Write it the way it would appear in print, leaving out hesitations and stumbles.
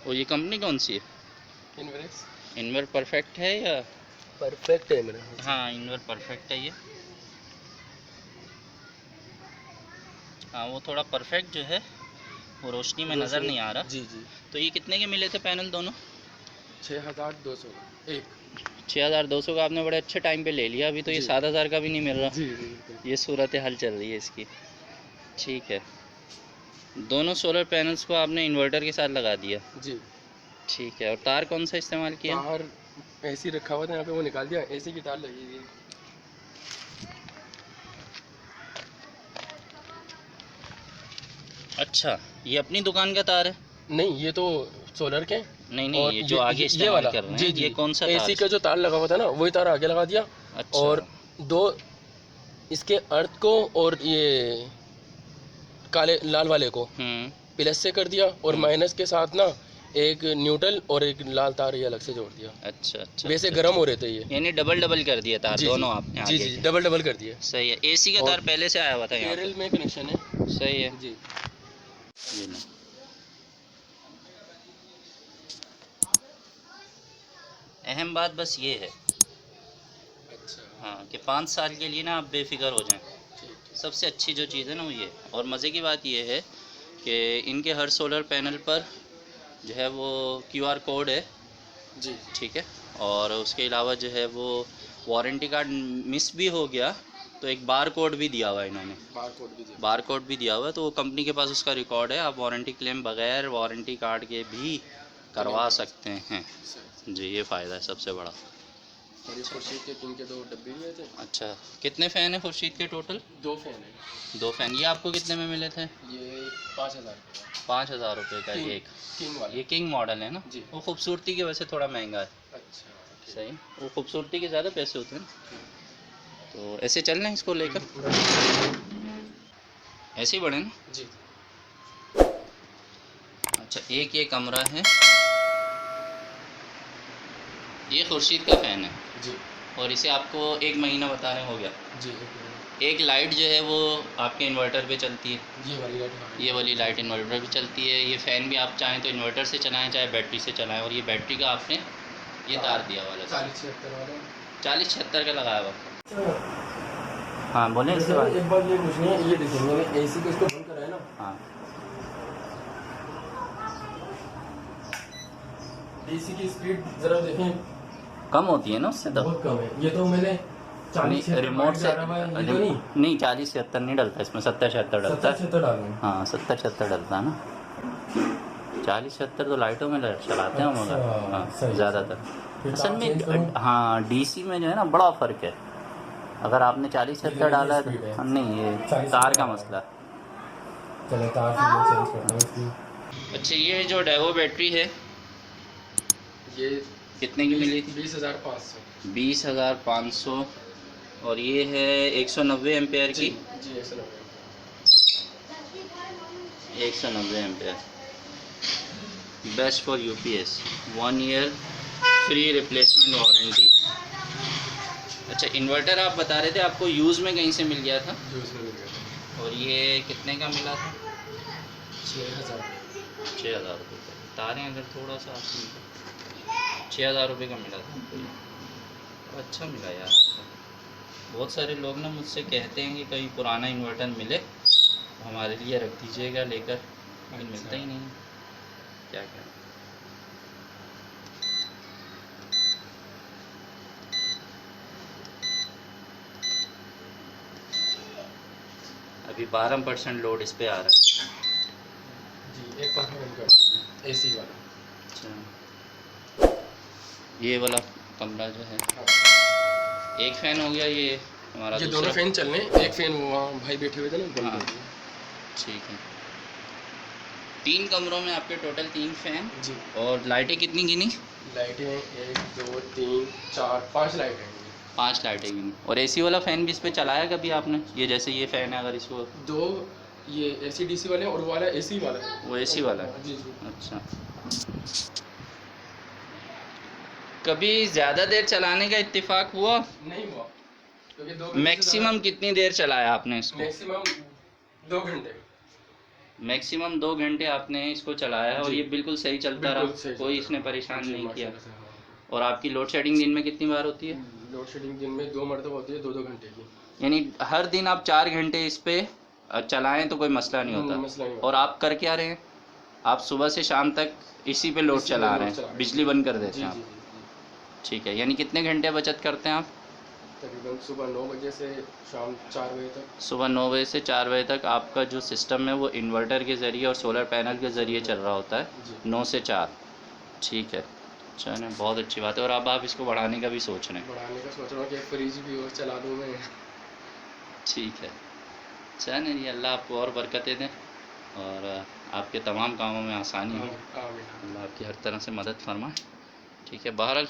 और ये कंपनी कौन सी है? इन्वर्स इन्वर परफेक्ट है या? परफेक्ट है मेरा। हाँ इन्वर परफेक्ट है ये। हाँ वो थोड़ा परफेक्ट जो है वो रोशनी में नज़र नहीं आ रहा। जी जी। तो ये कितने के मिले थे पैनल दोनों? 6200 एक। 6200 का आपने बड़े अच्छे टाइम पे ले लिया। अभी तो ये 7000 का भी नहीं मिल रहा। जी जी बिल्कुल। ये सूरत हाल चल रही है इसकी। ठीक है, दोनों सोलर पैनल्स को आपने इन्वर्टर के साथ लगा दिया। जी। ठीक है, और तार कौन सा इस्तेमाल किया? तार ऐसे ही रखा हुआ था यहाँ पे, वो निकाल दिया। ऐसे की तार लगी हुई है। अच्छा, ये अपनी दुकान का तार है? नहीं, ये तो सोलर के। नहीं नहीं, और ये जो आगे ये इस्तेमाल वाला कर रहे हैं, जी जी, ये कौन सा तार एसी है? का जो तार लगा हुआ था ना, वही तार आगे लगा दिया। अच्छा। और दो इसके अर्थ को और ये काले लाल वाले को प्लस से कर दिया, और माइनस के साथ ना एक न्यूट्रल और एक लाल तार ये अलग से जोड़ दिया। अच्छा अच्छा। वैसे अच्छा, गर्म हो रहे थे ये, यानी डबल डबल कर दिया तार जी दोनों जी, आपने जी आगे जी, के। डबल डबल कर दिया। सही है। एसी का तार पहले से आया हुआ था यहाँ केरल पे? में कनेक्शन है। सही है जी। ये लो। अहम बात बस ये है, अच्छा। हाँ, कि 5 साल के लिए ना आप बेफिक्र हो जाएं। ठीक। सबसे अच्छी जो चीज़ है ना वो ये। और मज़े की बात ये है कि इनके हर सोलर पैनल पर जो है वो QR कोड है। जी। ठीक है, और उसके अलावा जो है वो वारंटी कार्ड मिस भी हो गया तो एक बार कोड भी दिया हुआ है इन्होंने। बार कोड भी दिया हुआ है, तो वो कंपनी के पास उसका रिकॉर्ड है। आप वारंटी क्लेम बगैर वारंटी कार्ड के भी करवा सकते हैं। जी, ये फ़ायदा है सबसे बड़ा। और ये खुर्शीद के टीम के 2 डब्बे भी थे। अच्छा, कितने फ़ैन हैं खुर्शीद के टोटल? 2 फैन है। 2 फ़ैन। ये आपको कितने में मिले थे? ये 5000 का। 5000 रुपये का एक। किंग वाला। ये किंग मॉडल है ना जी। वो खूबसूरती की वजह से थोड़ा महंगा है। अच्छा। सही, वो खूबसूरती के ज़्यादा पैसे होते हैं। तो ऐसे चल रहे हैं इसको लेकर, ऐसे ही बढ़े ना। जी। अच्छा, एक ये कमरा है, ये खुर्शीद का फ़ैन है जी। और इसे आपको 1 महीना बता रहे हो गया। जी। एक लाइट जो है वो आपके इन्वर्टर पे चलती है। ये वाली लाइट। हाँ। ये वाली लाइट इन्वर्टर पे चलती है। ये फ़ैन भी आप चाहें तो इन्वर्टर से चलाएं, चाहे बैटरी से चलाएं। और ये बैटरी का आपने ये तार दिया वाला 40-76 वाला। 40-76 का लगाया हुआ। हाँ बोलें इसके बाद। एक बार ये पूछनी है, ये देखिए मैंने एसी को इसको बंद करा है ना। हाँ, एसी की स्पीड जरा देखें, कम होती है ना उससे तब। बहुत कम है। ये तो मैंने 40 रिमोट से नहीं 40-76 नहीं डलता इसमें, 70-76 डलता है। 70-76 डालना। हाँ 70-76 डलता है ना। 40-76 तो लाइटों में चलाते हैं हम लोग। हाँ ज़्यादातर असल में। हाँ डीसी में जो है ना बड़ा फ़र्क है। अगर आपने 40-76 डाला है तो नहीं, ये तार का मसला। चलो तार से चेंज करता हूँ इसकी। अच्छा, ये जो डेवो बैटरी है ये कितने की मिली थी? 20,500। 20,500। और ये है 190 एम्पेयर की। जी 190 ampere, best for UPS, 1 year free replacement warranty. अच्छा, इन्वर्टर आप बता रहे थे आपको यूज़ में कहीं से मिल गया था? यूज़ में मिल गया था। और ये कितने का मिला था? 6,000। 6,000 रुपये का। बता रहे हैं अगर थोड़ा सा आप 6,000 रुपये का मिला था आपको ये। अच्छा मिला यार। बहुत सारे लोग ना मुझसे कहते हैं कि कहीं पुराना इन्वर्टर मिले तो हमारे लिए रख दीजिएगा लेकर, लेकिन मिलता ही नहीं है। क्या करें। अभी 12% लोड इस पे आ रहा है। जी, एक पंखा बंद कर, एसी वाला। अच्छा, ये वाला कमरा जो है। हाँ। एक फ़ैन हो गया ये हमारा। ये दूसरा दोनों फैन चल रहे हैं। एक फैन वो वहाँ भाई बैठे हुए थे ना, बंद हाँ कर दिया। ठीक है। 3 कमरों में आपके टोटल 3 फ़ैन। जी। और लाइटें कितनी गिनी? लाइटें 1 2 3 4 5 लाइटें हैं। 5 लाइटें गिनी। और एसी वाला फ़ैन भी इस पे चलाया कभी आपने? ये जैसे ये फ़ैन है अगर इसको 2 ये एसी डीसी वाले हैं और वाला एसी वाला है। वो एसी वाला है। जी जी। अच्छा, कभी ज़्यादा देर चलाने का इत्तेफाक हुआ? नहीं हुआ, क्योंकि 2 घंटे मैक्सिमम कितनी देर चलाया आपने इसको? मैक्सिमम 2 घंटे। मैक्सिमम 2 घंटे आपने इसको चलाया है और जी। ये बिल्कुल सही चलता बिल्कुल रहा, सही कोई चलता इसने रहा। परेशान जी, नहीं किया। माशाल्लाह से, हाँ। और आपकी लोड शेडिंग दिन में कितनी बार होती है? लोड शेडिंग दिन में 2 मरतबा होती है, 2-2 घंटे की। यानी हर दिन आप 4 घंटे इस पे चलाएं तो कोई मसला नहीं होता। मसला नहीं और होता। आप कर क्या रहे हैं? आप सुबह से शाम तक इसी पे लोड इसी पे चला लोड रहे चला हैं, रहे बिजली हैं। बंद कर जी, देते जी, हैं जी, आप। जी। ठीक है, यानी कितने घंटे बचत करते हैं आप? तकरीबन सुबह 9 बजे से शाम 4 बजे तक। सुबह 9 बजे से 4 बजे तक आपका जो सिस्टम है वो इन्वर्टर के ज़रिए और सोलर पैनल के ज़रिए चल रहा होता है, जी। 9 से 4। ठीक है, चलो बहुत अच्छी बात है। और अब आप इसको बढ़ाने का भी सोच रहे हैं? बढ़ाने का सोच रहा हूँ कि एक फ्रिज भी और चला दूँ मैं। ठीक है, चलें जी, अल्लाह आपको और बरकतें दें और आपके तमाम कामों में आसानी हो। आमीन, आमीन। अल्लाह आपकी हर तरह से मदद फरमाए। ठीक है, बहरहाल